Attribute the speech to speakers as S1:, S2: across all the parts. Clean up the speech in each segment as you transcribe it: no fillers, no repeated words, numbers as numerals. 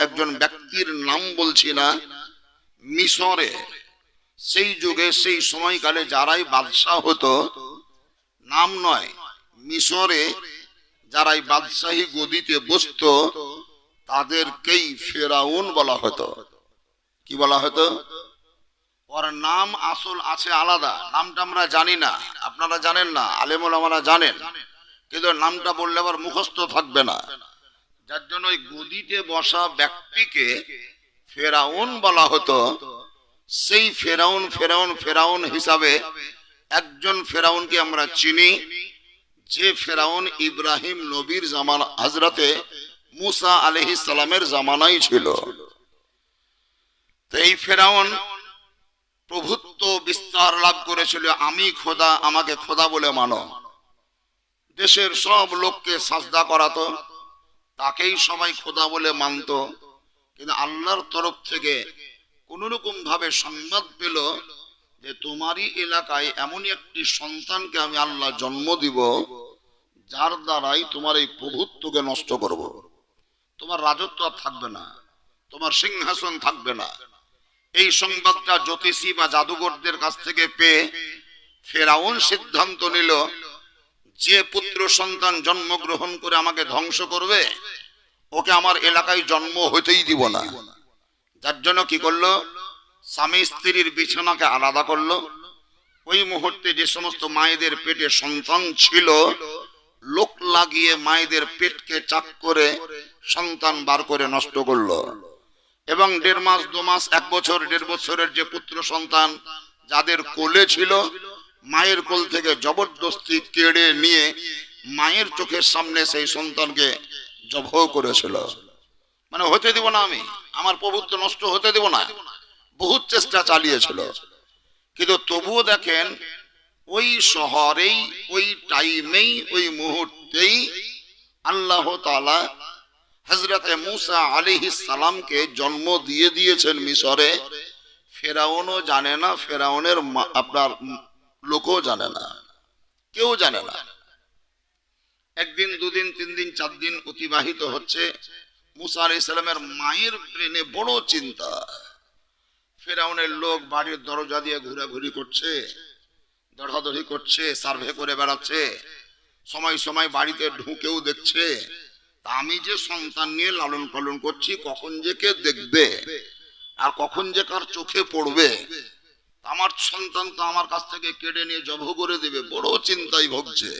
S1: একজন ব্যক্তির নাম বলছি না, মিশরে সেই যুগে সেই সময়কালে যারাই বাদশাহ হতো, নাম নয়, মিশরে যারাই বাদশাহী গদিতে বসতো তাদেরকেই ফেরাউন বলা হতো। কি বলা হতো? ওর নাম আসল আছে আলাদা, নামটা আমরা জানি না, আপনারা জানেন না, আলেম ওলামারা জানেন, কিন্তু নামটা বললে আবার মুখস্থ থাকবে না। যার জন্য ওই গদিতে বসা ব্যক্তিকে ফেরাউন বলা হতো। সেই ফেরাউন ফেরাউন ফেরাউন হিসাবে একজন ফেরাউনকে আমরা চিনি, যে ফেরাউন ইব্রাহিম নবীর জামানা, হযরতে মুসা আলাইহিস সালামের জামানায় ছিল। তো এই ফেরাউন প্রভুত্ব বিস্তার লাভ করেছিল, আমি খোদা, আমাকে খোদা বলে মানো। দেশের সব লোককে সাজদা করাতো, তাকেই সবাই খোদা বলে মানত। কিন্তু আল্লাহর তরফ থেকে কোন রকম ভাবে সংবাদ পেল যে তোমারই এলাকায় এমনই একটি সন্তানকে আমি আল্লাহ জন্ম দিব, যার দ্বারাই তোমার এই প্রভুত্বকে নষ্ট করব। তোমার রাজত্ব আর থাকবে না, তোমার সিংহাসন থাকবে না। এই সংবাদটা জ্যোতিষী বা জাদুঘরদের কাছ থেকে পেয়ে ফেরাউন সিদ্ধান্ত নিল, যে পুত্র সন্তান জন্মগ্রহণ করে আমাকে ধ্বংস করবে, ওকে আমার এলাকায় জন্ম হতেই দিব না। যার জন্য কি করলো, স্বামী স্ত্রীর বিছানাকে আলাদা করলো। ওই মুহূর্তে যে সমস্ত মায়েদের পেটে সন্তান ছিল, লোক লাগিয়ে মায়েদের পেটকে চাক করে সন্তান বার করে নষ্ট করলো। এবং 1.5 মাস 2 মাস 1 বছর 1.5 বছরের যে পুত্র সন্তান যাদের কোলে ছিল, মায়ের কোল থেকে জবরদস্তি কেড়ে নিয়ে মায়ের চোখের সামনে সেই সন্তানকে জবাহ করেছিল। মানে হতে দিব না, আমি আমার প্রভুত্ব নষ্ট হতে দেব না। বহুত চেষ্টা চালিয়েছিল, কিন্তু তবুও দেখেন ওই শহরেই, ওই টাইমেই, ওই মুহূর্তেই আল্লাহ তাআলা হযরতে মুসা আলাইহিস সালামকে জন্ম দিয়ে দিয়েছেন মিশরে। ফেরাউনও জানে না, ফেরাউনের আপনার লোকও জানে না, কেউ জানে না। একদিন, 2 দিন, 3 দিন, 4 দিন অতিবাহিত হচ্ছে। মুসা আলাইহিস সালামের মায়ের ব্রেনে বড় চিন্তা। ফেরাউনের লোক বাড়ির দরজা দিয়ে ঘোরাঘুরি করছে, দড়াদড়ি করছে, সার্ভে করে বেড়াচ্ছে, সময় সময় বাড়িতে ঢুকেও দেখছে। আমি যে সন্তান নিয়ে লালন পালন করছি, কখন যে কে দেখবে আর কখন যে কার চোখে পড়বে, আমার সন্তান তো আমার কাছ থেকে কেড়ে নিয়ে জবাহ করে দেবে, বড় চিন্তায় ভুগছে।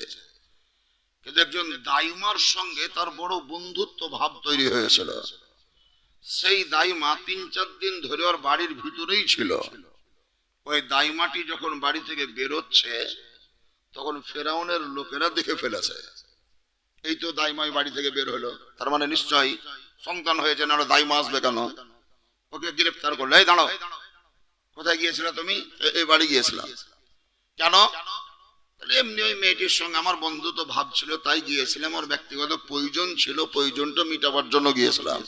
S1: কিন্তু একজন দাইমার সঙ্গে তার বড় বন্ধুত্ব ভাব তৈরি হয়েছিল। সেই দাইমা 3-4 দিন ধরে ওর বাড়ির ভিতরেই ছিল। ওই দাইমাটি যখন বাড়ি থেকে বেরোচ্ছে, তখন ফেরাউনের লোকেরা দেখে ফেলেছে, এই তো দাইমাই বাড়ি থেকে বের হলো, তার মানে নিশ্চয়ই সন্তান হয়েছে, না দাইমা আসবে কেন? ওকে গ্রেফতার করলো। এই দাঁড়াও, কোথায় গিয়েছিল তুমি? এই বাড়ি গিয়েছিলাম। কেন? এমনি ওই মেয়েটির সঙ্গে আমার বন্ধুত্ব ভাব ছিল, তাই গিয়েছিলাম, ওর ব্যক্তিগত প্রয়োজন ছিল, প্রয়োজনটা মিটাবার জন্য গিয়েছিলাম।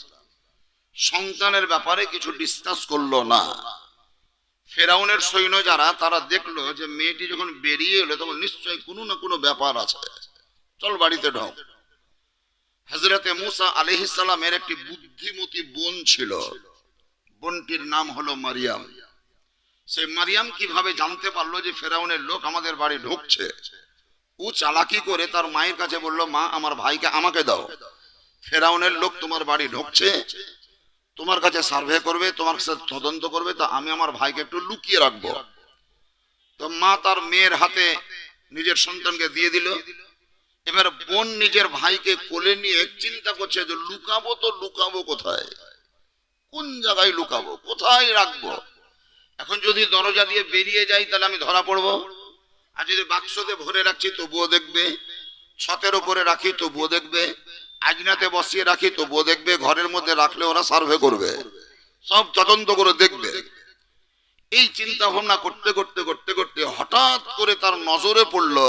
S1: সন্তানের ব্যাপারে কিছু ডিসকাস করলো না। ফেরাউনের সৈন্য যারা, তারা দেখলো যে মেয়েটি যখন বেরিয়ে এলো, তখন নিশ্চয়ই কোনো না কোনো ব্যাপার আছে, চল বাড়িতে ঢোক। হযরতে মুসা আলাইহিস সালামের একটি বুদ্ধিমতী বোন ছিল, বোনটির নাম হলো মারিয়াম। সেই মারিয়াম কিভাবে জানতে পারলো যে ফেরাউনের লোক আমাদের বাড়ি ঢুকছে? ও চালাকি করে তার মায়ের কাছে বলল, মা আমার ভাইকে আমাকে দাও, ফেরাউনের লোক তোমার বাড়ি ঢুকছে, তোমার কাছে সার্ভে করবে, তোমার কাছে তদন্ত করবে, তা আমি আমার ভাইকে একটু লুকিয়ে রাখবো। তো মা তার মেয়ের হাতে নিজের সন্তানকে দিয়ে দিল। এবার বোন নিজের ভাইকে কোলে নিয়ে চিন্তা করছে যে লুকাবো তো লুকাবো কোথায়, কোন জায়গায় লুকাবো, কোথায় রাখবো? এখন যদি দরজা দিয়ে বেরিয়ে যাই তাহলে আমি ধরা পড়বো, আর যদি বাক্সতে ভরে রাখছি তবুও দেখবে, ছাদের উপরে রাখি তবুও দেখবে, আজনাতে বসিয়ে রাখি তবুও দেখবে, ঘরের মধ্যে রাখলে ওরা সার্ভে করবে, সব তদন্ত করে দেখবে। এই চিন্তা ভাবনা করতে করতে করতে করতে হঠাৎ করে তার নজরে পড়লো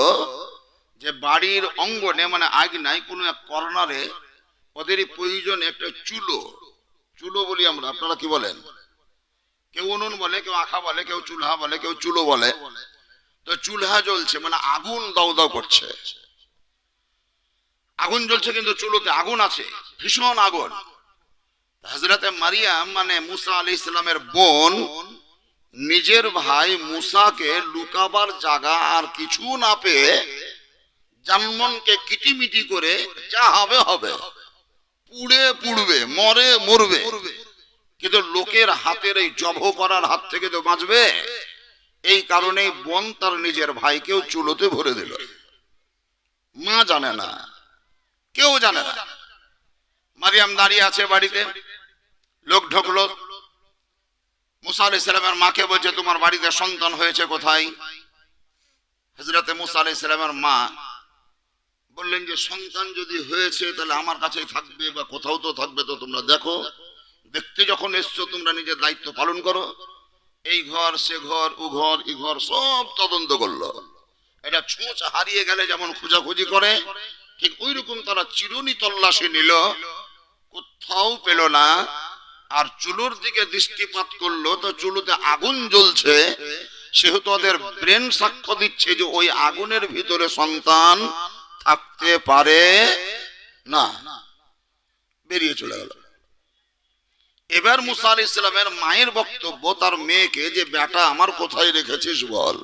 S1: যে বাড়ির অঙ্গনে, মানে আজনায় কোনো এক কর্নারে ওদেরই প্রয়োজন একটা চুলো, চুলো বলি আমরা, আপনারা কি বলেন? কেউ উনুন বলে, কেউ আখা বলে, কেউ চুলহা বলে, কেউ চুলো বলে। তো চুলহা জ্বলছে, মানে আগুন দাউ দাউ করছে, আগুন জ্বলছে, কিন্তু চুলোতে আগুন আছে, ভীষণ আগুন। হযরতে মারিয়াম মানে মুসা আলাইহিস সালামের বোন নিজের ভাই মুসাকে লুকাবার জায়গা আর কিছু না পেয়ে জানমনকে কিটিমিটি করে যা হবে হবে, পুড়ে পুড়বে, মরে মরবে, কিন্তু লোকের হাতের এই জব করার হাত থেকে তো বাঁচবে। এই কারণেই বোন তার নিজের ভাইকেও চুলোতে ভরে দিল। মা জানে না, কেউ জানে না। মারিয়াম দাঁড়িয়ে আছে বাড়িতে, লোক ঢুকলো, মুসা আলাইহিস সালামের মাকে বলছে তোমার বাড়িতে সন্তান হয়েছে কোথায়? হযরতে মুসা আলাইহিস সালামের মা বললেন যে সন্তান যদি হয়েছে তাহলে আমার কাছেই থাকবে বা কোথাও তো থাকবে, তো তোমরা দেখো, দেখতে যখন এসছো তোমরা নিজের দায়িত্ব পালন করো। এই ঘর সে ঘর ও ঘর ই ঘর সব তদন্ত করলো। এটা ছোঁচ হারিয়ে গেলে যেমন খোঁজাখুঁজি করে, ঠিক ওই রকম তারা চিরুনি তল্লাশি নিল, কোথাও পেল না। আর চুলোর দিকে দৃষ্টিপাত করলো তো চুলোতে আগুন জ্বলছে, সেহেতু ওদের ব্রেন সাক্ষ্য দিচ্ছে যে ওই আগুনের ভিতরে সন্তান থাকতে পারে না, বেরিয়ে চলে গেল। এবার মুসা আলাইহিস সালামের মায়ের বক্তব্য তার মেয়েকে যে বেটা আমার কোথায় রেখেছিস বল।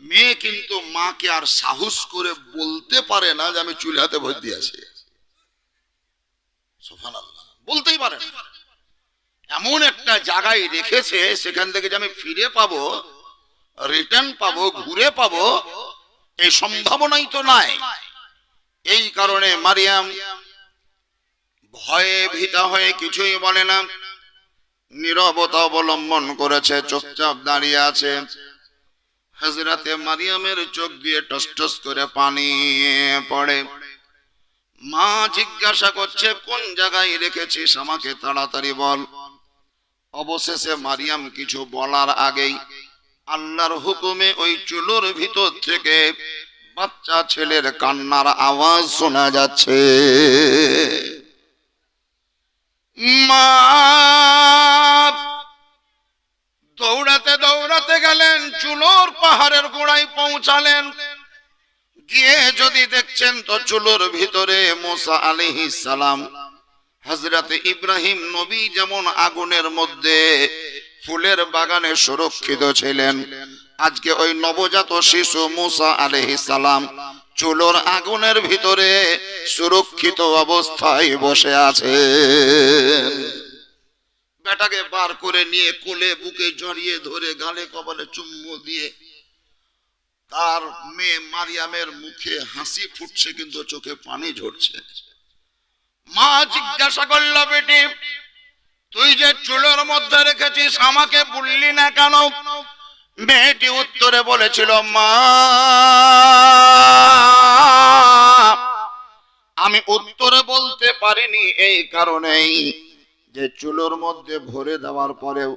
S1: মেয়ে কিন্তু মাকে আর সাহস করে বলতে পারে না যে আমি চুলাতে ভর দিয়েছি, সুবহানাল্লাহ, বলতেই পারে না। এমন একটা জায়গায় রেখেছে সেখান থেকে যে আমি ফিরে পাবো, রিটার্ন পাবো, ঘুরে পাবো, এই সম্ভাবনাই তো নাই। এই কারণে মারিয়াম ভয়ে ভীতা হয়ে কিছুই বলে না, নীরবতা অবলম্বন করেছে, চুপচাপ দাঁড়িয়ে আছে। হযরতে মারিয়ামের চোখ দিয়ে টস টস করে পানি পড়ে। মা জিজ্ঞাসা করছে কোন জায়গায় রেখেছিস, আমাকে তাড়াতাড়ি বল। অবশেষে মারিয়াম কিছু বলার আগেই আল্লাহর হুকুমে ওই চুলোর ভিতর থেকে বাচ্চা ছেলের কান্নার আওয়াজ শোনা যাচ্ছে। মা দৌড়াতে দৌড়াতে গেলেন, চুলোর পাহাড়ের গোড়ায় পৌঁছালেন। গিয়ে যদি দেখছেন তো চুলোর ভিতরে মুসা আলাইহিস সালাম, হযরতে ইব্রাহিম নবী যেমন আগুনের মধ্যে ফুলের বাগানে সুরক্ষিত ছিলেন, আজকে ওই নবজাত শিশু মুসা আলাইহিস সালাম চুলোর আগুনের ভিতরে সুরক্ষিত অবস্থায় বসে আছে। বেটাকে বার করে নিয়ে কোলে বুকে জড়িয়ে ধরে গালে কপালে চুম্বু দিয়ে তার মেয়ে মারিয়ামের মুখে হাসি ফুটছে কিন্তু চোখে পানি ঝরছে। মা জিজ্ঞাসা করল, বেটি তুই যে চুলোর মধ্যে রেখেছিস আমাকে বললি না কেন? মেয়েটি উত্তরে বলেছিল, মা আমি উত্তরে বলতে পারিনি এই কারণেই যে চুলোর মধ্যে ভরে দেওয়ার পরেও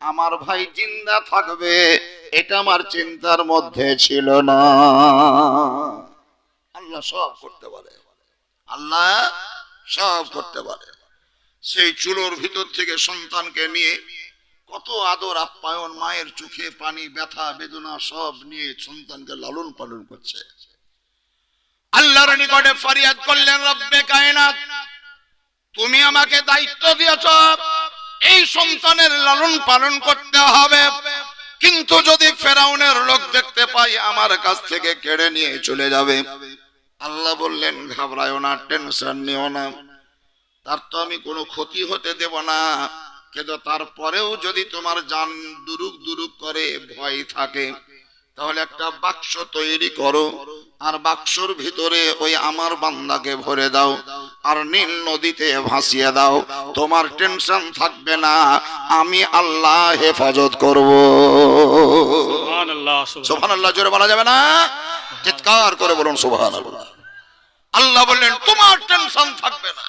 S1: আমার ভাই জিন্দা থাকবে এটা আমার চিন্তার মধ্যে ছিল না। আল্লাহ সব করতে পারে, আল্লাহ সব করতে পারে। সেই চুলোর ভিতর থেকে সন্তানকে নিয়ে কত আদর আপ্যায়ন, মায়ের চোখে পানি, ব্যথা বেদনা সব নিয়ে সন্তানকে লালন পালন করছে। আল্লাহর নিকটে ফরিয়াদ করলেন, রব্বে কায়নাত তুমি আমাকে দায়িত্ব দিয়েছ এই সন্তানের লালন পালন করতে হবে, কিন্তু যদি ফেরাউনের লোক দেখতে পাই আমার কাছ থেকে কেড়ে নিয়ে চলে যাবে। আল্লাহ বললেন, ঘাবড়ায়ো না, টেনশন নিও না, তার তো আমি কোনো ক্ষতি হতে দেব না, কিন্তু তারপরেও যদি তোমার জান দুরুক দুরুক করে ভয় থাকে তাহলে একটা বাক্স তৈরি করো, আর বাক্সর ভিতরে ওই আমার বান্দাকে ভরে দাও আর নীল নদীতে ভাসিয়ে দাও, তোমার টেনশন থাকবে না, আমি আল্লাহ হেফাজত করব। সুবহানাল্লাহ, সুবহানাল্লাহ জোরে বলা যাবে না? চিৎকার করে বলুন সুবহানাল্লাহ। আল্লাহ বললেন তোমার টেনশন থাকবে না,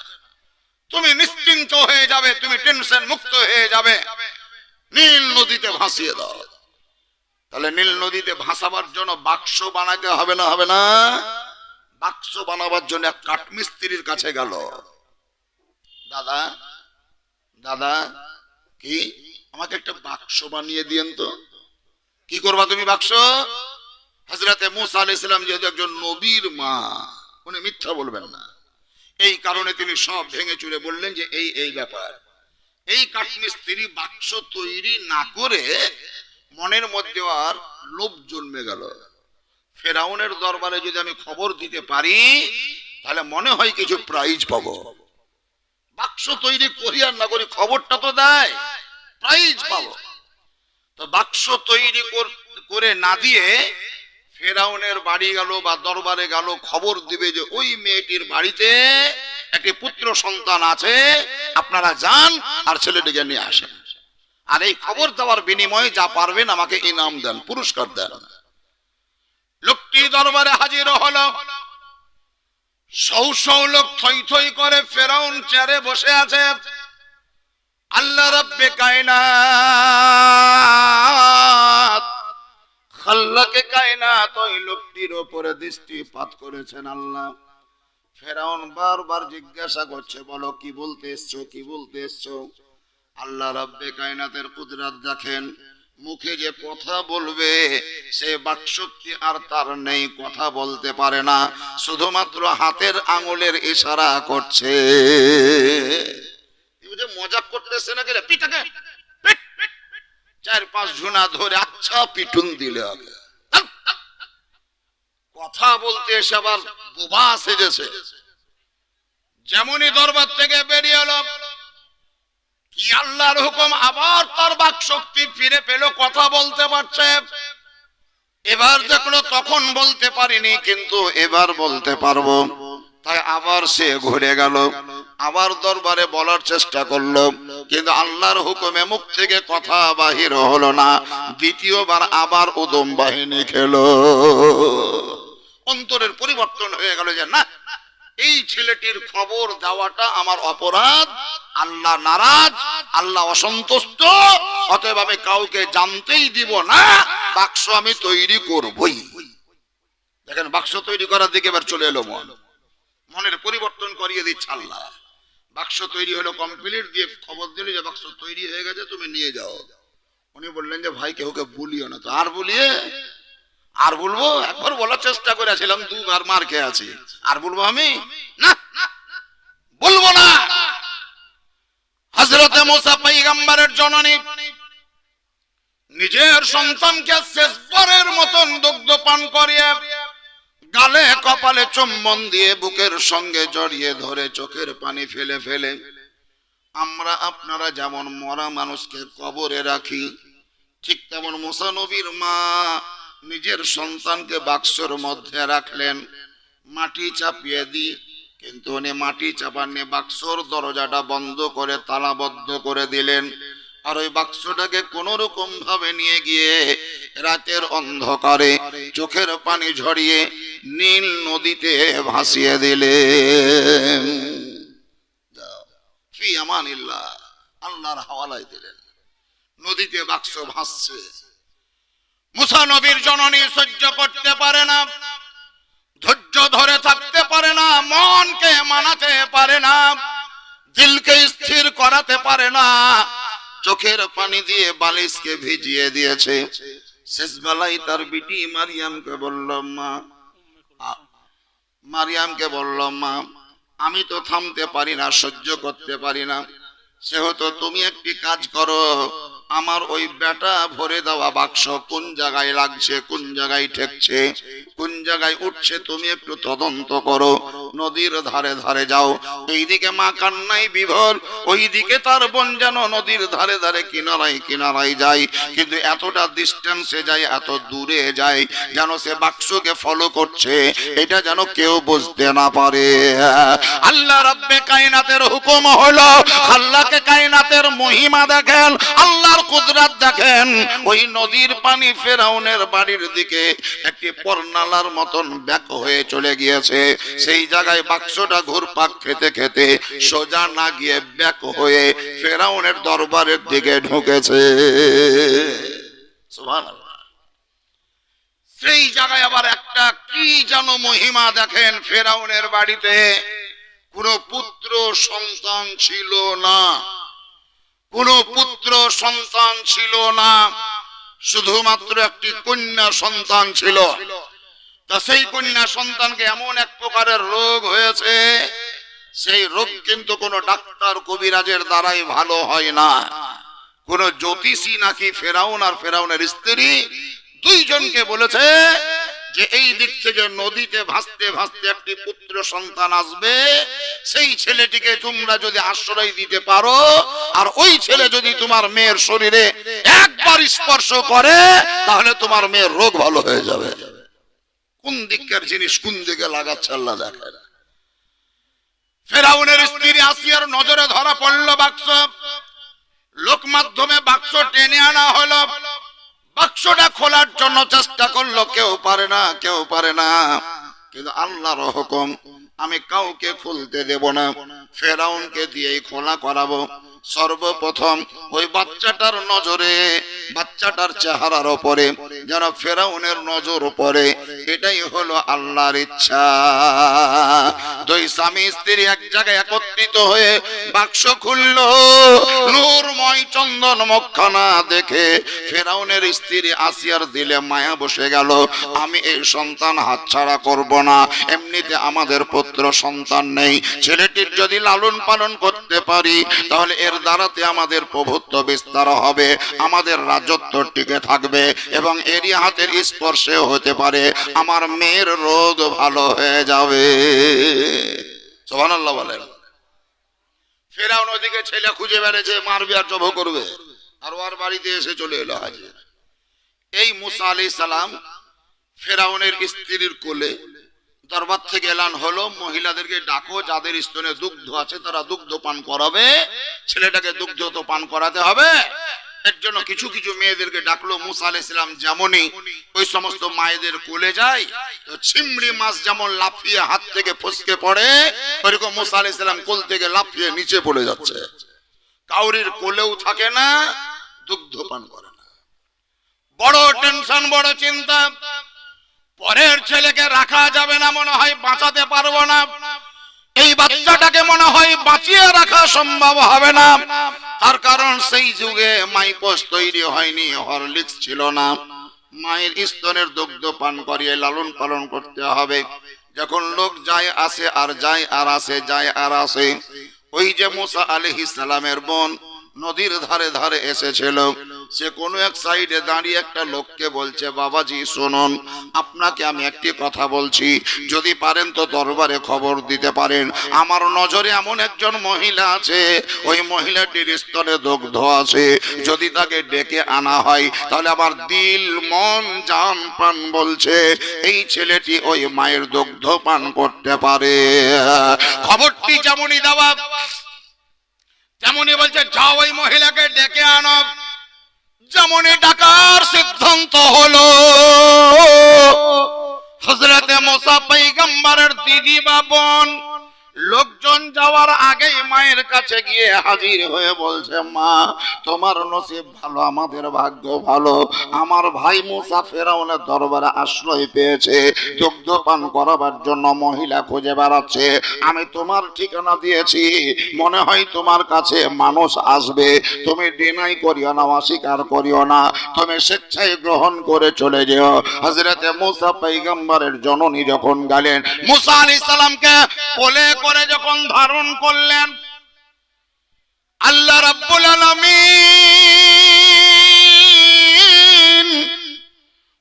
S1: তুমি নিশ্চিন্ত হয়ে যাবে, তুমি টেনশন মুক্ত হয়ে যাবে, নীল নদীতে ভাসিয়ে দাও। তাহলে নীল নদীতে ভাসাবার জন্য বাক্স বানাতে হবে না? হবে না? বাক্স বানাবার জন্য এক কাঠমিস্ত্রির কাছে গেল। দাদা দাদা কি আমাকে একটা বাক্স বানিয়ে দিয়েন তো। কি করবা তুমি বাক্স? হযরতে মুসা আলাইহিস সালাম যেহেতু একজন নবীর মা, উনি মিথ্যা বলবেন না, এই কারণে তিনি সব ভেঙে চুরে বললেন যে এই ব্যাপার। এই কাঠমিস্ত্রি বাক্স তৈরি না করে মনের মধ্যে আর লোভ জন্মে গেল, ফেরাউনের দরবারে যদি আমি খবর দিতে পারি তাহলে মনে হয় কিছু প্রাইজ পাবো। বাক্স তৈরি করি আর না করি খবরটা তো দেয়, প্রাইজ পাবো। তো বাক্স তৈরি করে না দিয়ে ফেরাউনের বাড়ি গেল বা দরবারে গেল, খবর দিবে যে ওই মেয়েটির বাড়িতে একটি পুত্র সন্তান আছে, আপনারা যান আর ছেলেটিকে নিয়ে আসেন, আর এই খবর দেওয়ার বিনিময়ে যা পারবেন আমাকে ইনাম দেন, পুরস্কার দেন। লোকটি দরবারে হাজির হলো, সৌ সৌ লোক থই থই করে ফেরাউন চেয়ারে বসে আছে। আল্লাহ রাব্বে কায়নাত, খাল্লাকে কায়নাত ওই লোকটির উপরে দৃষ্টিপাত করেছেন আল্লাহ। ফেরাউন বারবার জিজ্ঞাসা করছে, বলো কি বলতে এসছো, কি বলতে এসছো? আল্লাহ রাব্বে কায়নাতের কুদরত দেখেন, মুখে যে কথা বলবে সে বাকশক্তি আর তার নেই, কথা বলতে পারে না, শুধুমাত্র হাতের আঙুলের ইশারা করছে। মজাক করতেছে না, পিটাকে 4-5 ঝুনা ধরে আচ্ছা পিটুন দিলে হবে। কথা বলতে এসে আবার বোবা সেজেছে। যেমনই দরবার থেকে বেরিয়ে এলো, কি আল্লাহর হুকুম, আবার তার বাক শক্তি ফিরে পেল, কথা বলতে পারছে। এবার দেখলো তখন বলতে পারিনি, কিন্তু এবার বলতে পারবো, তাই আবার সে ঘুরে গেল, আবার দরবারে বলার চেষ্টা করলো, কিন্তু আল্লাহর হুকুমে মুখ থেকে কথা বাহির হলো না। দ্বিতীয়বার আবার উদম বাহিনী খেলো। অন্তরের পরিবর্তন হয়ে গেল যে না, এই ছেলেটির খবর দেওয়াটা আমার অপরাধ, আল্লাহ নারাজ, আল্লাহ অসন্তুষ্ট, অতএব আমি কাউকে জানতেই দিব না, বাক্স আমি তৈরি করবই। দেখেন বাক্স তৈরি করার দিকে এবার চলে এলো মন, মনের পরিবর্তন করিয়ে দিচ্ছে আল্লাহ। বাক্স তৈরি হলো কমপ্লিট, দিয়ে খবর দিল যে বাক্স তৈরি হয়ে গেছে, তুমি নিয়ে যাও। উনি বললেন যে ভাই কেউকে বলিও না। তো আর বলিয়ে আর বলবো? একবার বলার চেষ্টা করেছিলাম, 2 বার মার খেয়ে আছি, আর বলবো আমি? না, বলবো না। হযরতে মুসা পয়গম্বরের জননী নিজের সন্তানকে শেষবারের মতন দুগ্ধ পান করিয়ে গালে কপালে চুম্বন দিয়ে বুকের সঙ্গে জড়িয়ে ধরে চোখের পানি ফেলে ফেলে, আমরা আপনারা যেমন মরা মানুষকে কবরে রাখি, ঠিক তেমন মুসা নবীর মা নিজের সন্তানকে বাক্সের মধ্যে রাখলেন, মাটি চাপিয়ে দি। কিন্তু উনি মাটি চাপাননি, বাক্সর দরজাটা বন্ধ করে তালাবদ্ধ করে দিলেন, আর ওই বাক্সটাকে কোন রকম ভাবে নিয়ে গিয়ে রাতের অন্ধকারে চোখের পানি ঝরিয়ে নীল নদীতে ভাসিয়ে দিলেন। ফি আমানিল্লাহ, আল্লাহর হাওয়ালায় দিলেন। নদীতে বাক্স ভাসছে। মুসা নবীর জননী সহ্য করতে পারে না, ধৈর্য ধরে থাকতে পারে না, মনকে মানাতে পারে না, দিলকে স্থির করাতে পারে না, চোখের পানি দিয়ে বালিশকে ভিজিয়ে দিয়েছে। শেষ বেলায় তার বিটি মারিয়ামকে বলল, মা আমি তো থামতে পারি না, সহ্য করতে পারি না, সেহেতু তুমি একটি কাজ করো, আমার ওই বেটা ভরে দেওয়া বাক্স কোন জায়গায় লাগছে, কোন জায়গায় ঠেকছে, কোন জায়গায় উঠছে, তুমি একটু তদন্ত করো, নদীর ধারে ধারে যাও। এইদিকে মা কান্নাই বিভোর, ওইদিকে তার বোন যেন নদীর ধারে ধারে কিনারায় কিনারায় যায়, কিন্তু এতটা ডিস্টেন্সে যায়, এত দূরে যায়, যেন সে বাক্সকে ফলো করছে, এটা যেন কেউ বুঝতে না পারে। আল্লাহ রাব্বে কায়নাতের হুকুম হলো, আল্লাহকে কায়নাতের মহিমা দেখেন, আল্লাহর কুদরত দেখেন। ওই নদীর পানি ফেরাউনের বাড়ির দিকে একটি পর্নালার মতন ব্যাক হয়ে চলে গিয়েছে। সেই জায়গায় বাক্সটা ঘুরপাক খেতে খেতে সোজা না গিয়ে ব্যাক হয়ে ফেরাউনের দরবারের দিকে ঢুকেছে। সুবহানাল্লাহ। সেই জায়গায় আবার একটা কি যেন মহিমা দেখেন, ফেরাউনের বাড়িতে কোন পুত্র সন্তান ছিল না, কোন পুত্র সন্তান ছিল না, শুধুমাত্র একটি কন্যা সন্তান ছিল। তা সেই কন্যা সন্তানকে এমন এক প্রকারের রোগ হয়েছে, সেই রোগ কিন্তু কোনো ডাক্তার কবিরাজের দ্বারাই ভালো হয় না। কোন জ্যোতিষী নাকি ফেরাউন আর ফেরাউনের স্ত্রী দুইজনকে বলেছে যে এই দিক থেকে নদীতে ভাসতে ভাসতে একটি পুত্র সন্তান আসবে, সেই ছেলেটিকে তোমরা যদি আশ্রয় দিতে পারো আর ওই ছেলে যদি তোমার মেয়ের শরীরে একবার স্পর্শ করে তাহলে তোমার মেয়ের রোগ ভালো হয়ে যাবে। কোন দিককার জিনিস কোন দিকে লাগাচ্ছে আল্লাহ দেখে। ফেরাউনের স্ত্রী আসিয়ার নজরে ধরা পড়ল বাক্স, লোক মাধ্যমে বাক্স টেনে আনা হলো। বাক্সটা খোলার জন্য চেষ্টা করলো, কেউ পারে না, কেউ পারে না। কিন্তু আল্লাহর হুকুম, আমি কাউকে খুলতে দেব না, ফেরাউনকে দিয়েই খোলা করাবো। সর্বপ্রথম ওই বাচ্চাটার নজরে, বাচ্চাটার চেহারার উপরে যেন ফেরাউনের নজর পড়ে, এটাই হলো আল্লাহর ইচ্ছা। দুই স্বামী স্ত্রী এক জায়গায় একত্রিত হয়ে বাক্স খুলল। নূরময় চন্দন মুখখানা দেখে ফেরাউনের স্ত্রী আসিয়ার দিলে মায়া বসে গেল। আমি এই সন্তান হাতছাড়া করব না, এমনিতে আমাদের পুত্র সন্তান নেই, ছেলেটির যদি লালন পালন করতে পারি তাহলে এর দ্বারাতে আমাদের প্রভুত্ব বিস্তার হবে, আমাদের রাজত্ব টিকে থাকবে এবং এরই হাতের স্পর্শে হতে পারে আমার মেয়ের রোগ ভালো হয়ে যাবে। সুবহানাল্লাহ বলেন। ফেরাউন ওদিকে ছেলে খুঁজে বেড়েছে, মারবে আর জব করবে, আর ওর বাড়িতে এসে চলে এলো হাজির। এই মুসা আলাইহিস সালাম ফেরাউনের স্ত্রীর কোলে, দরবার থেকে এলান হলো মহিলাদেরকে ডাকো, যাদের স্তনে দুগ্ধ আছে তারা দুগ্ধ পান করাবে, ছেলেটাকে দুগ্ধ তো পান করাতে হবে। এর জন্য কিছু কিছু মেয়েদেরকে ডাকলো। মুসা আলাইহিস সালাম যেমনই ওই সমস্ত মায়েদের কোলে যায়, তো চিংড়ি মাছ যেমন লাফিয়ে হাত থেকে ফসকে পড়ে, ওইরকম মুসা আলাইহিস সালাম কোল থেকে লাফিয়ে নিচে পড়ে যাচ্ছে। কাউরির কোলেও থাকে না, দুগ্ধ পান করে না। বড় টেনশন, বড় চিন্তা, পরের ছেলেকে রাখা যাবে না, মনে হয় বাঁচাতে পারবো না, এই বাচ্চাটাকে মনে হয় বাঁচিয়ে রাখা সম্ভব হবে না। তার কারণ সেই যুগে মাইপোস তৈরি হয়নি, হরলিক্স ছিল না, মায়ের স্তনের দুগ্ধ পান করিয়ে লালন পালন করতে হবে। যখন লোক যায় আসে আর যায় আর আসে, যায় আর আসে, ওই যে মুসা আলাইহিস সালামের বোন নদীর ধারে ধারে এসেছিল, সে কোনো এক সাইডে দাঁড়িয়ে একটা লোককে বলছে, বাবাজি শুনুন, আপনাকে আমি একটি কথা বলছি, যদি পারেন তো দরবারে খবর দিতে পারেন, আমার নজরে এমন একজন মহিলা আছে, ওই মহিলাটির স্তনে দুগ্ধ আছে, যদি তাকে ডেকে আনা হয় তাহলে আমার দিল মন জান প্রাণ বলছে এই ছেলেটি ওই মায়ের দুগ্ধ পান করতে পারে। খবরটি যেমনই দেওয়া তেমনই বলছে, যাও ওই মহিলাকে ডেকে আনো। যেমনই ডাকার সিদ্ধান্ত হলো, হযরতে মুসা পয়গম্বরের দিদি বা বোন লোকজন যাওয়ার আগেই মায়ের কাছে গিয়ে হাজির হয়ে বলছে, মা তোমার নসিব ভালো, আমাদের ভাগ্য ভালো, আমার ভাই মুসা ফেরাউনের দরবারে আশ্রয় পেয়েছে, দুগ্ধ পান করাবার জন্য মহিলা খুঁজে বেড়াচ্ছে, আমি তোমার ঠিকানা দিয়েছি, মনে হয় তোমার কাছে মানুষ আসবে, তুমি ডিনাই করিও না, অস্বীকার করিও না, তুমি স্বেচ্ছায় গ্রহণ করে চলে যেও। হযরতে মুসা পয়গম্বরের জননী যখন গেলেন, মুসা আলাইহিস সালামকে কোলে করে যখন ধারণ করলেন, আল্লাহ রাব্বুল আলামিন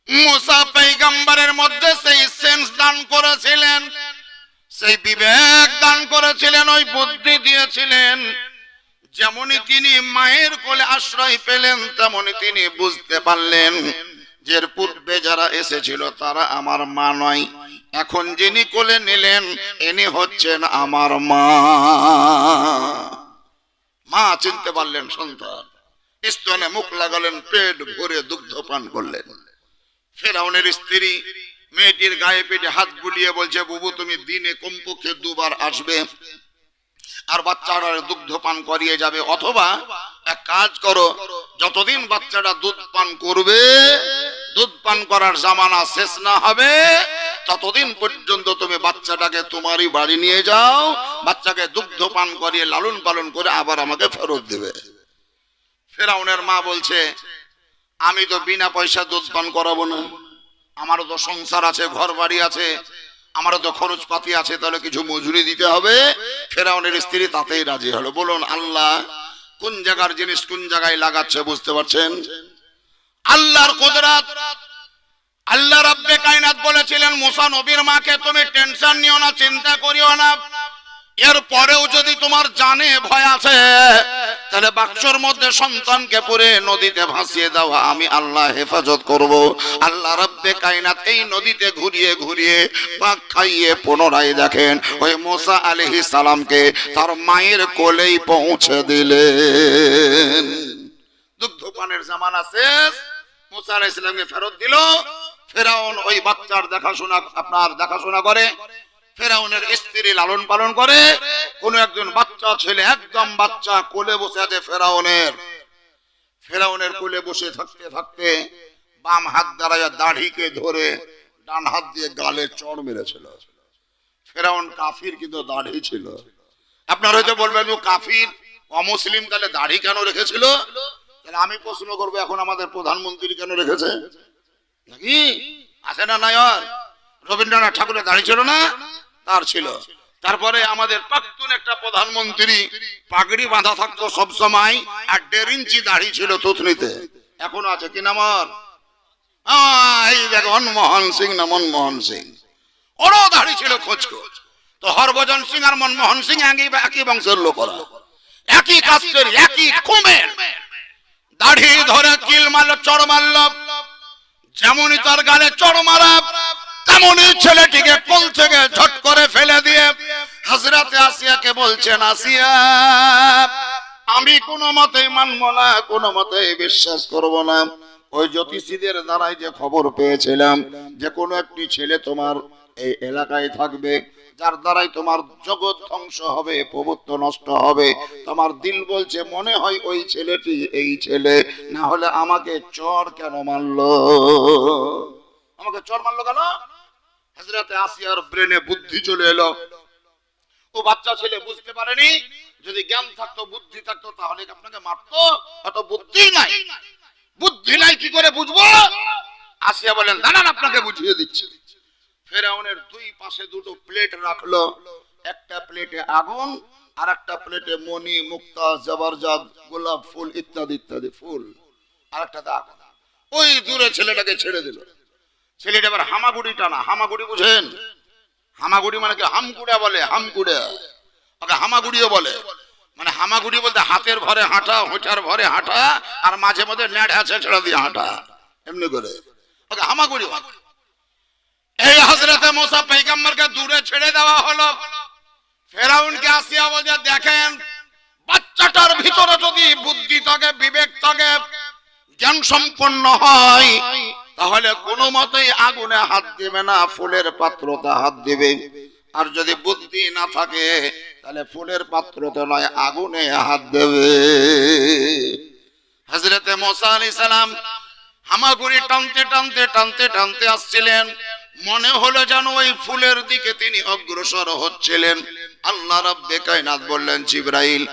S1: মুসা পয়গম্বরের মধ্যে সেই সেন্স দান করেছিলেন, সেই বিবেক দান করেছিলেন, ওই বুদ্ধি দিয়েছিলেন। যেমনই তিনি মায়ের কোলে আশ্রয় পেলেন, তেমনই তিনি বুঝতে পারলেন যে পূর্বে যারা এসেছিল তারা আমার মা নয়, এখন যিনি কোলে নিলেন ইনি হচ্ছেন আমার মা। মা চিনতে পারলেন সন্তান, স্তনে মুখ লাগালেন, পেট ভরে দুগ্ধ পান করলেন। ফেরাউনের স্ত্রী মেয়েটির গায়ে পেটে হাত বুলিয়ে বলছে, বুবু তুমি দিনে কমপক্ষে দুবার আসবে আর বাচ্চাটা দুগ্ধ পান করিয়ে যাবে, অথবা এক কাজ করো, যতদিন বাচ্চাটা দুধ পান করবে, দুধ পান করার জামানা শেষ না হবে ততদিন পর্যন্ত তুমি বাচ্চাটাকে তোমারই বাড়ি নিয়ে যাও, বাচ্চাকে দুগ্ধ পান করিয়ে লালন পালন করে আবার আমাকে ফেরত দেবে। ফেরাউনের মা বলছে, আমি তো বিনা পয়সা দুধ পান করাবো না, আমারও তো সংসার আছে, ঘর বাড়ি আছে, আমারও তো খরচ পাতি আছে, তাহলে কিছু মজুরি দিতে হবে। ফেরাউনের স্ত্রী তাতেই রাজি হলো। বলুন আল্লাহ কোন জায়গার জিনিস কোন জায়গায় লাগাচ্ছে বুঝতে পারছেন? আল্লাহর কুদরত। আল্লাহ রাব্বে কায়নাত বলেছিলেন মুসা নবীর মাকে, তুমি টেনশন নিও না, চিন্তা করিও না, এর পরেও যদি তোমার জানে ভয় আছে তাহলে বাক্সর মধ্যে সন্তানকে পুরে নদীতে ভাসিয়ে দাও, আমি আল্লাহ হেফাজত করব। আল্লাহ রাব্বে কায়নাত এই নদীতে ঘুরিয়ে ঘুরিয়ে পাক খাইয়ে পুনরায় দেখেন ওই মুসা আলাইহিস সালামকে তার মায়ের কোলেই পৌঁছে দিলেন। দুগ্ধপানের জামানা শেষ, মুসা আলাইহিস সালামকে ফেরত দিল। ফেরাউন ওই বাচ্চার দেখাশোনা করে, ফেরাউনের স্ত্রী লালন পালন করে। কোন একজন বাচ্চা ছেলে, একদম বাচ্চা, কোলে বসে আছে ফেরাউনের কোলে বসে থাকতে থাকতে বাম হাত দ্বারা দাড়িকে ধরে ডান হাত দিয়ে গালে চড় মেরেছিল। ফেরাউন কাফির, কিন্তু দাড়ি ছিল। আপনার হয়তো বলবেন ও কাফির, অমুসলিম, তাহলে দাড়ি কেন রেখেছিল? তাহলে আমি প্রশ্ন করবো, এখন আমাদের প্রধানমন্ত্রী কেন রেখেছে? নাকি আছে না? নাই, রবীন্দ্রনাথ ঠাকুরের দাড়ি ছিল না? তার ছিল। তারপরে আমাদের প্রাক্তন একটা প্রধানমন্ত্রী পাগড়ি বাঁধা থাকতো সব সময়, আর 1.5 ইঞ্চি দাড়ি ছিল থুতনিতে, এখনো আছে। কি নাম ওর? এই দেখো, মনমোহন সিং না, মনমোহন সিং, ওরও দাড়ি ছিল খোঁজ। তো হরভজন সিং আর মনমোহন সিং একই বংশের লোকরা, একই কাস্টের, একই কুমের। দাড়ি ধরে কিল মারল, চড় মারল। যেমনই তার গালে চড় মারা, তেমনই ছেলেটিকে কোল থেকে ঝট করে ফেলে দিয়ে হযরতে আসিয়াকে বলছেন, আসিয়া আমি কোনো মতেই মানবো না, কোনো মতেই বিশ্বাস করব না। ওই জ্যোতিষীদের দ্বারাই যে খবর পেয়েছিলাম যে কোনো একটি ছেলে তোমার এই এলাকায় থাকবে, যার দ্বারাই তোমার জগৎ ধ্বংস হবে, প্রভুত্ব নষ্ট হবে। তোমার দিল বলছে মনে হয় ওই ছেলেটি এই ছেলে, না হলে আমাকে চর কেন মারলো? আমাকে চর মারলো কেন? হযরতে আসিয়ার ব্রেনে বুদ্ধি চলে এলো। ও বাচ্চা ছেলে বুঝতে পারেনি, যদি জ্ঞান থাকতো, বুদ্ধি থাকতো, তাহলে আপনাকে মারতো। অত বুদ্ধি নাই, বুদ্ধি নাই, কি করে বুঝবো? আসিয়া বলেন, দাঁড়ান আপনাকে বুঝিয়ে দিচ্ছি। ফেরাউনের দুই পাশে দুটো প্লেট রাখলো, একটা প্লেটে আগুন আর একটা প্লেটে মণি, মুক্তা, জবরদস্ত, গোলাপ ফুল ইত্যাদি ইত্যাদি ফুল, আর একটাতে আগুন। ওই দূরে ছেলেটাকে ছেড়ে দিল। ছেলেটা এবার হামাগুড়ি টানা। হামাগুড়ি বুঝেন? হামাগুড়ি মানে কি? হামকুড়া বলে, হামকুড়া, ওকে হামাগুড়িও বলে। মানে হামাগুড়ি বলতে হাতের ভরে হাঁটা, হোঁটার ভরে হাঁটা, আর মাঝে মধ্যে নেড়া ছেঁচড়া দিয়ে হাঁটা, এমনি করে ওকে হামাগুড়ি। এই হযরতে মুসা পয়গম্বরকে দূরে ছেড়ে দেওয়া হলো। ফেরাউনকে আসিয়া বলে, দেখেন বাচ্চাটার ভিতরে যদি বুদ্ধি থাকে, বিবেক থাকে, জ্ঞান সম্পন্ন হয়, তাহলে কোনো মতেই আগুনে হাত দিবে না, ফুলের পাত্রতে হাত দিবে। আর যদি বুদ্ধি না থাকে তাহলে ফুলের পাত্রতে নয়, আগুনে হাত দেবে। হযরতে মুসা আলাইহিস সালাম হামাগুড়ি টানতে টানতে টানতে টানতে আসছিলেন। মনে হলো যেন ওই ফুলের দিকে তিনি অগ্রসর হচ্ছিলেন। আল্লাহ রাব্বে কায়নাত বললেন, জিবরাইল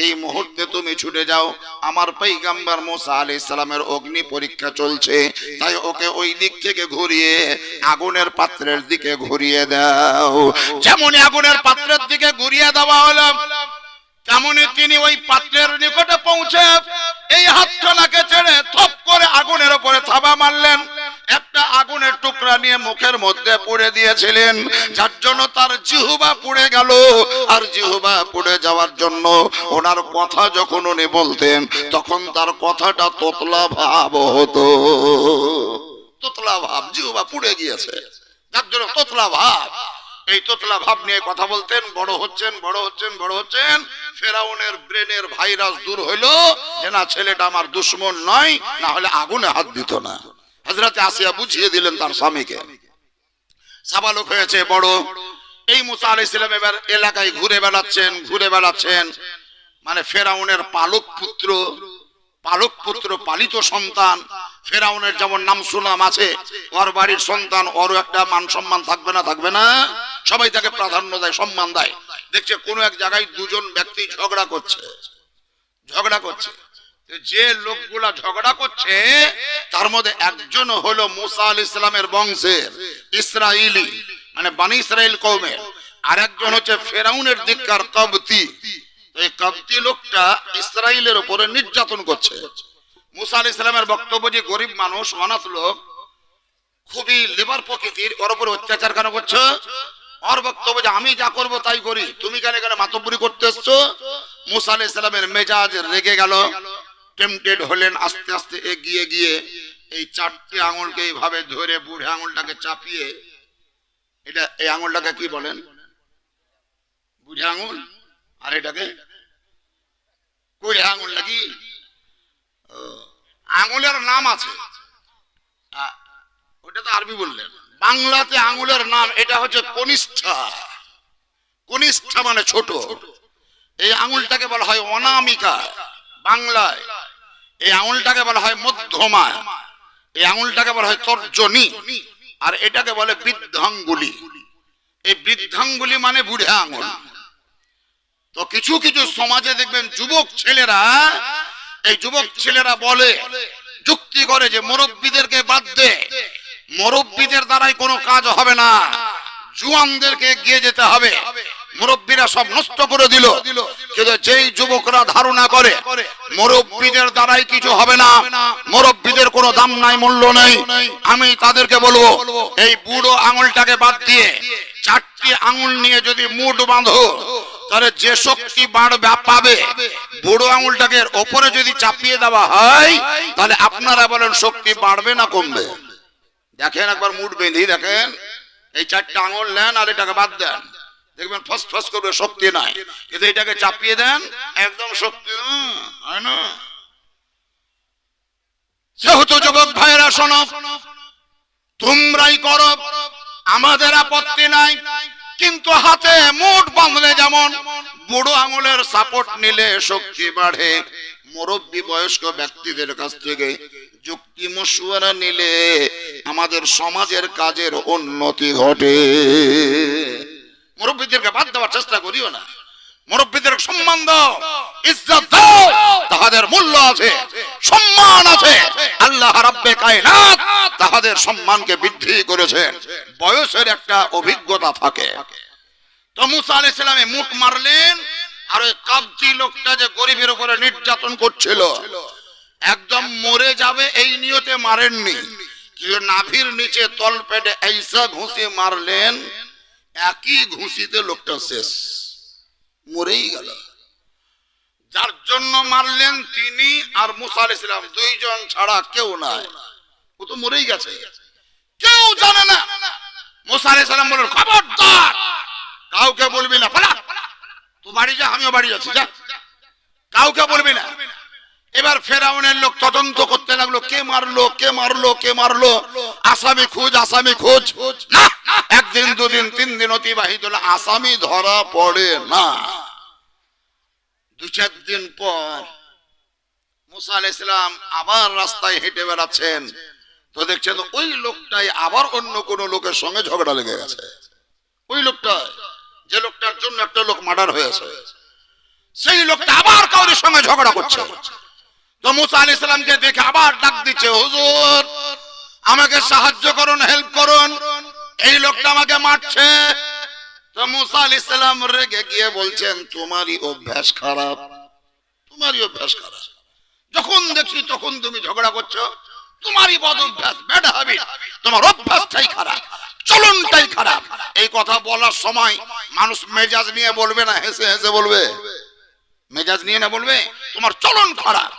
S1: এই মুহূর্তে তুমি ছুটে যাও, আমার পয়গম্বর মুসা আলাইহিস সালামের অগ্নি পরীক্ষা চলছে, তাই ওকে ওই দিক থেকে ঘুরিয়ে আগুনের পাত্রের দিকে ঘুরিয়ে দাও। যেমনই আগুনের পাত্রের দিকে ঘুরিয়ে দেওয়া হলো, তেমনই তিনি ওই পাত্রের নিকটে পৌঁছে এই হাতখানাকে ছেড়ে থপ করে আগুনের উপরে থাবা মারলেন। একটা আগুনের টুকরা নিয়ে মুখের মধ্যে পুড়ে দিয়েছিলেন, যার জন্য তার জিহ্বা পুড়ে গেল। আর জিহ্বা পুড়ে যাওয়ার জন্য ওনার কথা যখন উনি বলতেন, তখন তার কথাটা তোতলা ভাব হতো। তোতলা ভাব, জিহ্বা পুড়ে গিয়েছে, যার জন্য তোতলা ভাব। এই তোতলা ভাব নিয়ে কথা বলতেন। বড় হচ্ছেন। ফেরাউনের ব্রেনের ভাইরাস দূর হইলো যে না, ছেলেটা আমার দুশ্মন নয়, না হলে আগুনে হাত দিত না। হযরতে আসিয়া বুঝিয়ে দিলেন তার স্বামীকে। সাবালক হয়েছে বড়। এই মুসা আলাইহিস সালাম এবার এলাকায় ঘুরে বেড়াচ্ছেন। মানে ফেরাউনের পালক পুত্র, পালিত সন্তান। ফেরাউনের যেমন নাম সুনাম আছে, ওর বাড়ির সন্তান, ওরও একটা মান সম্মান থাকবে না? সবাই তাকে প্রাধান্য দেয়, সম্মান দেয়। দেখছে কোন এক জায়গায় দুজন ব্যক্তি ঝগড়া করছে। যে লোকগুলা ঝগড়া করছে তার মধ্যে একজন হলো মুসা আলাইহিস সালামের বংশের, ইসরাইলি, মানে বানি ইসরাইল কওমের, আর একজন হচ্ছে ফেরাউনের দিককার কবতি। এই কবতি লোকটা ইসরাইলের উপরে নির্যাতন করছে। মুসা আলাইহিস সালামের বক্তব্য যে গরিব মানুষ, অনাথ লোক, খুবই লেবার প্রকৃতির, ওর উপরে অত্যাচার কেন করছো? ওর বক্তব্য যে আমি যা করবো তাই করি, তুমি কেন এখানে মাতব্বরি করতে এসছো? মুসা আলাইহিস সালামের মেজাজ রেগে গেল, টেম্পটেড হলেন, আস্তে আস্তে এগিয়ে গিয়ে এই চারটি আঙুলকে এইভাবে ধরে বুড়ে আঙুলটাকে চাপিয়ে, এটা এই আঙুলটাকে কি বলেন? বুড়ে আঙুল। আর এটাকে কুড়ে আঙুল নাকি? আঙুলের নাম আছে, ওটা তো আরবি বললেন, বাংলাতে আঙুলের নাম এটা হচ্ছে কনিষ্ঠা। কনিষ্ঠা মানে ছোট। এই আঙুলটাকে বলা হয় অনামিকা বাংলায়, এই আঙুলটাকে বলা হয় মধ্যমা, এই আঙুলটাকে বলা হয় তর্জনী, আর এটাকে বলে বৃদ্ধাঙ্গুলি। এই বৃদ্ধাঙ্গুলি মানে বুড়ে আঙুল। তো কিছু কিছু সমাজে দেখবেন যুবক ছেলেরা, এই যুবক ছেলেরা বলে, যুক্তি করে যে মুরব্বীদেরকে বাদ দে, মুরব্বীদের দ্বারাই কোনো কাজ হবে না, জুয়ানদেরকে এগিয়ে যেতে হবে, মুরব্বীরা সব নষ্ট করে দিল। কিন্তু যেই যুবকরা ধারণা করে মুরব্বীদের দ্বারাই কিছু হবে না, মুরব্বীদের কোনো দাম নাই, মূল্য নেই, আমি তাদেরকে বলবো এই বুড়ো আঙুলটাকে বাদ দিয়ে চারটি আঙুল নিয়ে যদি মুঠ বাঁধো, তাহলে যে শক্তি বাড়বে পাবে, বুড়ো আঙুলটাকে ওপরে যদি চাপিয়ে দেওয়া হয়, তাহলে আপনারা বলেন শক্তি বাড়বে না কমবে? দেখেন একবার মুঠ বেঁধে দেখেন, এই চারটা আঙুল নেন আর এটাকে বাদ দেন, দেখবেন ফস ফস করবে, শক্তি নাই। কিন্তু এটাকে চাপিয়ে দেন, একদম শক্তি হয় না। যেহেতু যুবক ভাইরা শোনো, তোমরাই করো, আমাদের আপত্তি নাই, কিন্তু হাতে মুঠ বাঁধলে যেমন বুড়ো আঙুলের সাপোর্ট নিলে শক্তি বাড়ে, মুরব্বী বয়স্ক ব্যক্তিদের কাছ থেকে যুক্তি মশওয়ারা নিলে আমাদের সমাজের কাজের উন্নতি ঘটে। মুরব্বীদেরকে বাদ দেওয়ার চেষ্টা করিও না, মুরব্বীদের সম্মান দাও, ইজ্জত দাও, তাহাদের মূল্য আছে, সম্মান আছে। আল্লাহ রাব্বে কায়নাত তাহাদের সম্মানকে বৃদ্ধি করেছেন, বয়সের একটা অভিজ্ঞতা থাকে। তো মুসা আলাইহিস সালাম মুখ মারলেন, আর ওই কাবতি লোকটা যে গরিবের উপরে নির্যাতন করছিল, একদম মরে যাবে এই নিয়তে মারেননি, কিন্তু নাভির নিচে তল পেটে এইসা ঘুষি মারলেন, একই ঘুষিতে লোকটা শেষ, মরেই গেল। যার জন্য মারলেন তিনি আর মুসা আলাইহিস সালাম, দুইজন ছাড়া কেউ নাই, ও তো মরেই গেছে, কেউ জানে না। মুসা আলাইহিস সালাম বললেন, খবরদার কাউকে বলবি না, পালা, তুই বাড়ি যা, আমিও বাড়ি যাচ্ছি, যা, কাউকে বলবি না। এবার ফেরাউনের লোক তদন্ত করতে লাগলো, কে মারলো, কে মারলো, কে মারলো, আসামি খোঁজ, আসামি খোঁজ। না, একদিন দুদিন তিন দিন অতিবাহিত হলো, আসামি ধরা পড়ে না। দু চার দিন পর মুসা আলাইহিস সালাম আবার রাস্তায় হেঁটে বেড়াচ্ছেন, তো দেখছেন ওই লোকটাই আবার অন্য কোন লোকের সঙ্গে ঝগড়া লেগে গেছে। ওই লোকটা, যে লোকটার জন্য একটা লোক মার্ডার হয়েছে, সেই লোকটা আবার কারোর সঙ্গে ঝগড়া করছে। তো মুসা আলাইহিস সালামকে দেখে আবার ডাক দিচ্ছে, হুজুর আমাকে সাহায্য করুন, হেল্প করুন, এই লোকটা আমাকে মারছে। তো মুসা আলাইহিস সালাম রেগে গিয়ে বলছেন, তোমারই অভ্যাস খারাপ, তোমারই অভ্যাস খারাপ, যখন দেখছি তখন তুমি ঝগড়া করছো, তোমারই বদ অভ্যাস, ব্যাড হ্যাবিট, তোমার অভ্যাসটাই খারাপ, চলনটাই খারাপ। এই কথা বলার সময় মানুষ মেজাজ নিয়ে বলবে না, হেসে হেসে বলবে? মেজাজ নিয়ে না বলবে, তোমার চলন খারাপ,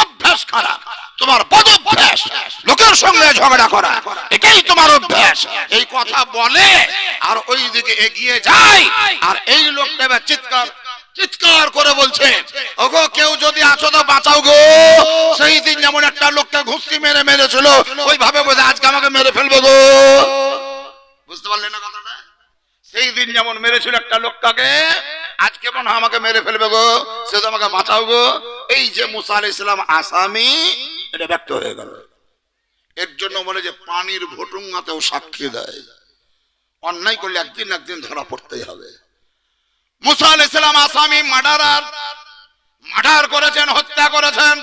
S1: অভ্যাস খারাপ, তোমার বদ অভ্যাস, লোকের সঙ্গে ঝগড়া করা, এটাই তোমার অভ্যাস। এই কথা বলে আর ওই দিকে এগিয়ে যায়, আর এই লোকটা চিৎকার চিৎকার করে বলছে, ওগো কেউ যদি আছো তো বাঁচাও গো, সেই দিন যেমন একটা লোকটা ঘুষি মেরে মেরেছিল, ওইভাবে বোধ আজকে আমাকে মেরে ফেলবো গো। বুঝতে পারলেন না কথাটা? সেই দিন যেমন মেরেছিল একটা লোকটাকে, আজকে মনে হয় আমাকে মেরে ফেলবে গো, সে তো আমাকে বাঁচাও গো। এই যে মুসা আলাইহিস সালাম আসামি, এটা ব্যক্ত হয়ে গেল। এর জন্য বলে যে পানির ভটুঙ্গাতেও সাক্ষী দেয়, অন্যায় করলে একদিন একদিন ধরা পড়তেই হবে। মুসা আলাইহিস সালাম আসামি, মার্ডারার, মার্ডার করেছেন, হত্যা করেছেন,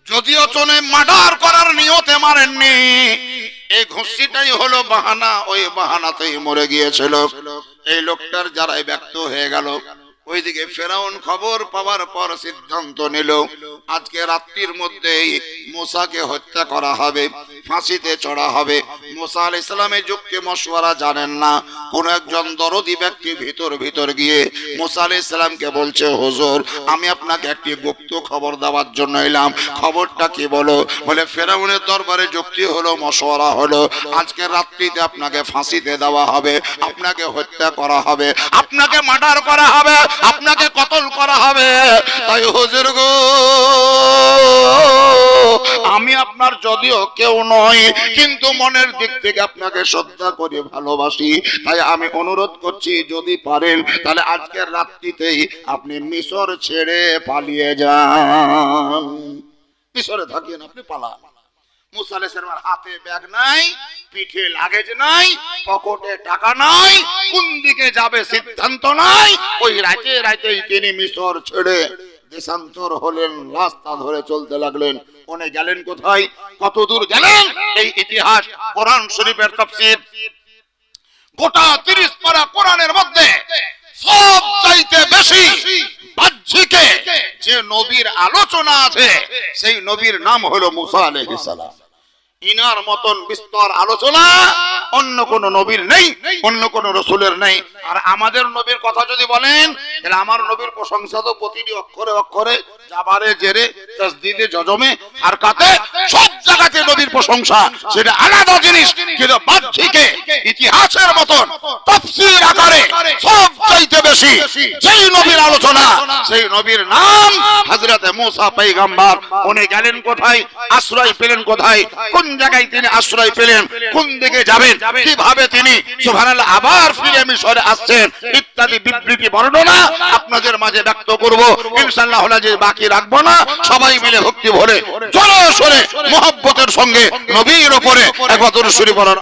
S1: যদিও চনে মার্ডার করার নিয়তে মারেননি, এই ঘুষিটাই হলো বাহানা, ওই বাহানাতেই মরে গিয়েছিল। এই লোকটার যারাই ব্যক্ত হয়ে গেল। ওইদিকে ফেরাউন খবর পাওয়ার পর সিদ্ধান্ত নিল আজকে রাত্রির মধ্যেই মুসাকে হত্যা করা হবে, ফাঁসিতে চড়া হবে। মুসা আলাইহিস সালামের যুক্তি মশওয়ারা জানেন না। কোন একজন দরদি ব্যক্তি ভিতর গিয়ে মুসা আলাইহিস সালামকে বলছে, হুজুর আমি আপনাকে একটি গুপ্ত খবর দেওয়ার জন্য এলাম। খবরটা কি বলো? বলে ফেরাউনের দরবারে যুক্তি হলো, মশওয়ারা হলো, আজকে রাত্রিতে আপনাকে ফাঁসিতে দেওয়া হবে, আপনাকে হত্যা করা হবে, আপনাকে মার্ডার করা হবে, আপনাকে কতল করা হবে। তাই হুজুর গো, আমি আপনার যদিও কেউ নই, কিন্তু মনের দিক থেকে আপনাকে শ্রদ্ধা করি, ভালোবাসি। তাই আমি অনুরোধ করছি যদি পারেন তাহলে আজকের রাত্রিতেই আপনি মিশর ছেড়ে পালিয়ে যান। মিশরে থাকিয়েন, আপনি পালান। মুসা আলাইহিস সালামের হাতে ব্যাগ নাই, পিঠে লাগেজ নাই, পকেটে টাকা নাই, কোন দিকে যাবে সিদ্ধান্ত নাই। ওই রাতেই তিনি মিশর ছেড়ে দেশান্তর হলেন, রাস্তা ধরে চলতে লাগলেন। উনি গেলেন কোথায়, কত দূর গেলেন, এই ইতিহাস কোরআন শরীফের তাফসীর। গোটা 30 পারা কোরআনের মধ্যে সবচাইতে বেশি বাহ্যিকে যে নবীর আলোচনা আছে সেই নবীর নাম হলো মুসা আলাইহিস সালাম। ইনার মতন বিস্তর আলোচনা অন্য কোন নবীর নেই, অন্য কোন রাসূলের নেই। আর আমাদের নবীর কথা যদি বলেন তাহলে আমার নবীর প্রশংসা তো প্রতিটি অক্ষরে অক্ষরে, জাবারে জেরে, তাসদীদে জজমে, হারকাতে, সব জায়গাতে নবীর প্রশংসা। সেটা আলাদা জিনিস, কিন্তু বাহ্যিকে ইতিহাসের মতন তাফসীর আকারে সবচাইতে বেশি যেই নবীর আলোচনা সেই নবীর নাম হযরতে মুসা পয়গম্বর। উনি গেলেন কোথায়, আশ্রয় পেলেন কোথায়, কোন জায়গায় তিনি আশ্রয় পেলেন, কোন দিকে যাবেন, কিভাবে তিনি সুবহানাল্লাহ আবার ফিরে মিশরে আসছেন, ইত্যাদি বিবৃতি বর্ণনা আপনাদের মাঝে ব্যক্ত করব ইনশাআল্লাহ। হলো যে বাকি রাখবো না, সবাই মিলে ভক্তি ভরে জোরে সোরে মুহাব্বতের সঙ্গে নবীর উপরে একবার দরুদ শরীফ পড়ুন।